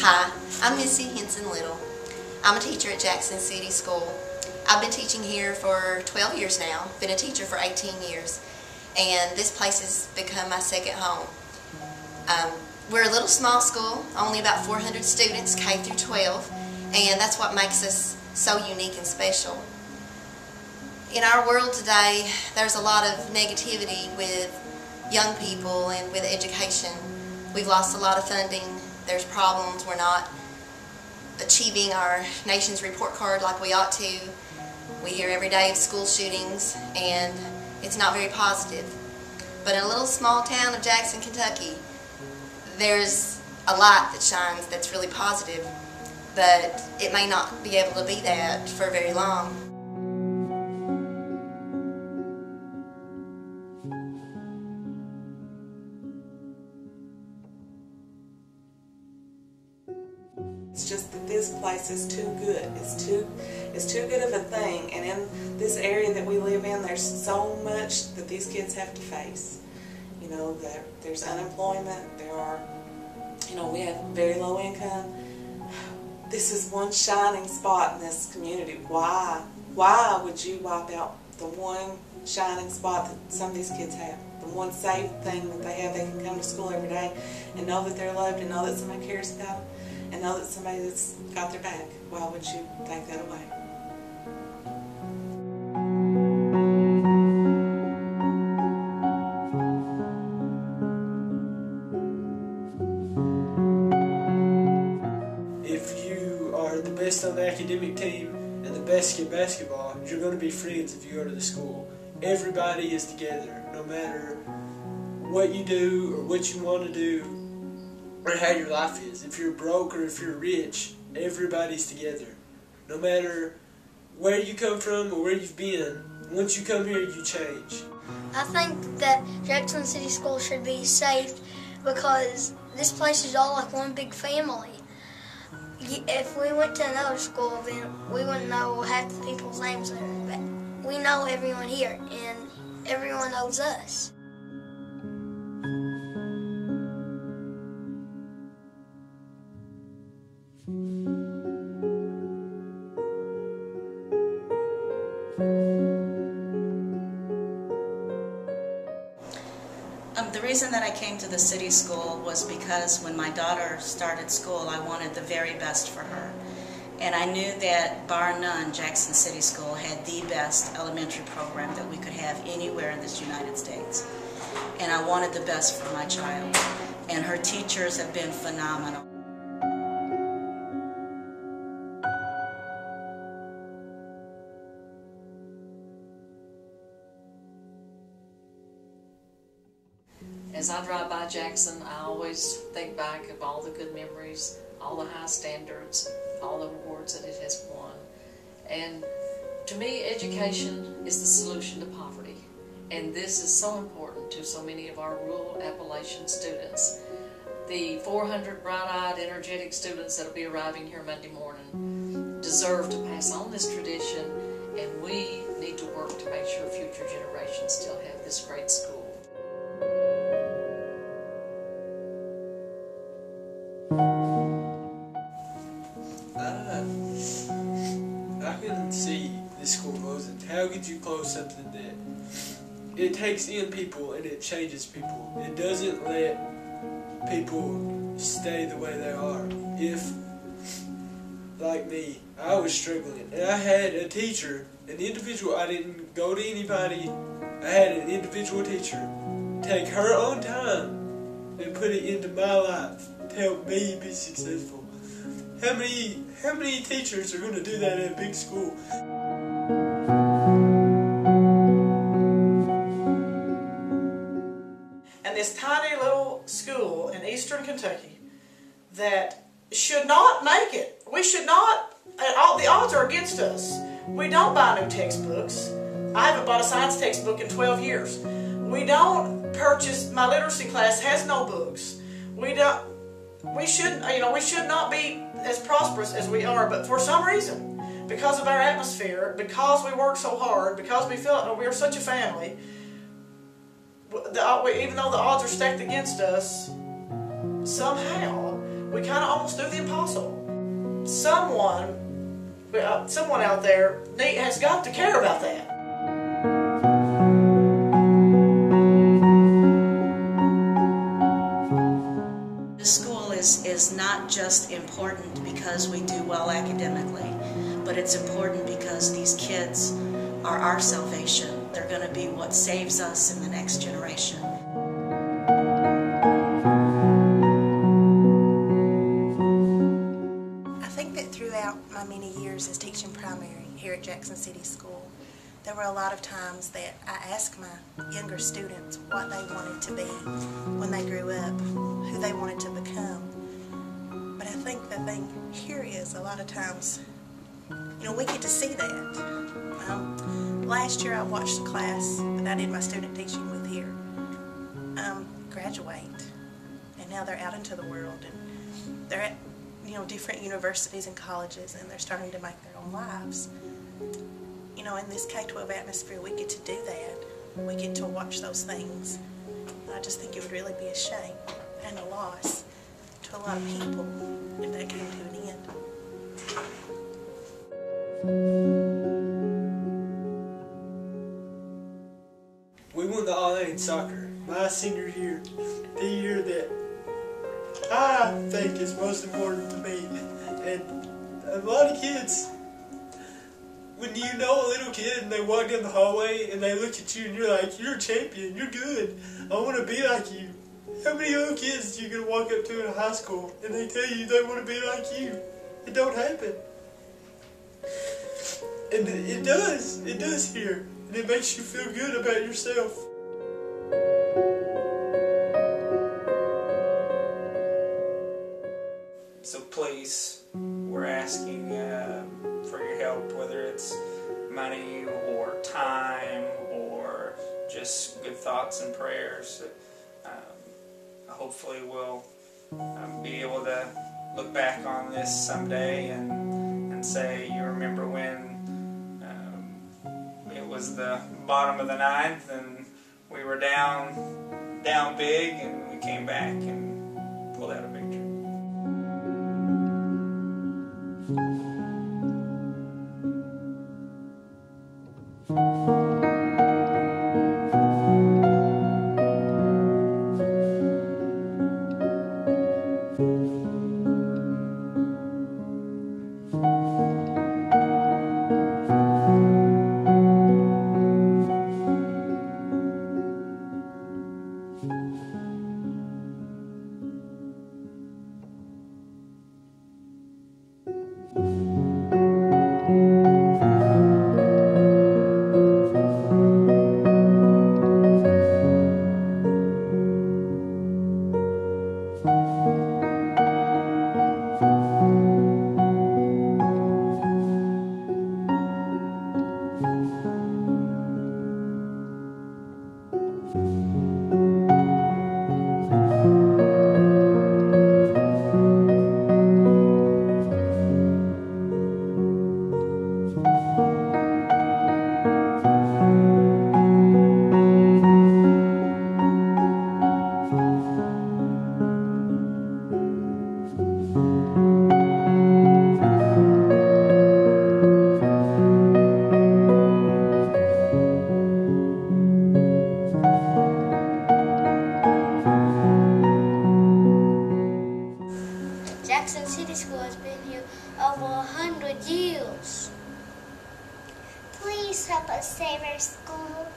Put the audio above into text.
Hi, I'm Missy Henson Little. I'm a teacher at Jackson City School. I've been teaching here for 12 years now, been a teacher for 18 years, and this place has become my second home. We're a little small school, only about 400 students, K through 12, and that's what makes us so unique and special. In our world today, there's a lot of negativity with young people and with education. We've lost a lot of funding. There's problems. We're not achieving our nation's report card like we ought to. We hear every day of school shootings, and it's not very positive. But in a little small town of Jackson, Kentucky, there's a light that shines that's really positive, but it may not be able to be that for very long. It's just that this place is too good. It's too good of a thing. And in this area that we live in, there's so much that these kids have to face. You know, there's unemployment. There are, you know, we have very low income. This is one shining spot in this community. Why? Why would you wipe out the one shining spot that some of these kids have? The one safe thing that they have. They can come to school every day and know that they're loved and know that somebody cares about them. And know that somebody that's got their back. Why would you take that away? If you are the best on the academic team and the best at basketball, you're going to be friends if you go to the school. Everybody is together, no matter what you do or what you want to do, or how your life is. If you're broke or if you're rich, everybody's together. No matter where you come from or where you've been, once you come here, you change. I think that Jackson City School should be saved because this place is all like one big family. If we went to another school, then we wouldn't know half the people's names there. But we know everyone here, and everyone knows us. The reason that I came to the city school was because when my daughter started school, I wanted the very best for her. And I knew that, bar none, Jackson City School had the best elementary program that we could have anywhere in this United States. And I wanted the best for my child. And her teachers have been phenomenal. As I drive by Jackson, I always think back of all the good memories, all the high standards, all the awards that it has won. And to me, education is the solution to poverty. And this is so important to so many of our rural Appalachian students. The 400 bright-eyed, energetic students that will be arriving here Monday morning deserve to pass on this tradition, and we need to work to make sure future generations still have this great school. I can see this school closing. How could you close something that it takes in people and it changes people? It doesn't let people stay the way they are. If, like me, I was struggling and I had a teacher, an individual, I didn't go to anybody, I had an individual teacher take her own time and put it into my life to help me be successful. How many teachers are going to do that at a big school? And this tiny little school in eastern Kentucky that should not make it. We should not, the odds are against us. We don't buy new textbooks. I haven't bought a science textbook in 12 years. We don't purchase, my literacy class has no books. We should not be as prosperous as we are, but for some reason, because of our atmosphere, because we work so hard, because we feel like we're such a family, even though the odds are stacked against us, somehow we kind of almost do the impossible. Someone out there has got to care about that. The school is not just important because we do well academically, but it's important because these kids are our salvation. They're going to be what saves us in the next generation. I think that throughout my many years as teaching primary here at Jackson City School, there were a lot of times that I asked my younger students what they wanted to be when they grew up, who they wanted to become. But I think the thing here is a lot of times, we get to see that. Last year I watched the class that I did my student teaching with here graduate, and now they're out into the world, and they're at different universities and colleges, and they're starting to make their own lives. In this K-12 atmosphere, we get to do that. We get to watch those things. I just think it would really be a shame and a loss to a lot of people if that came to an end. We won the All-Lane soccer my senior year, the year that I think is most important to me. And a lot of kids, when a little kid and they walk down the hallway and they look at you and you're like, you're a champion, you're good, I want to be like you. How many little kids are you going to walk up to in high school and they tell you they want to be like you? It don't happen. And it does here. And it makes you feel good about yourself. So please, we're asking for your help, whether it's money or time or just good thoughts and prayers. Hopefully we'll be able to look back on this someday and say, you remember when it was the bottom of the ninth and we were down big and we came back and pulled out a victory. Jackson City School has been here over 100 years. Please help us save our school.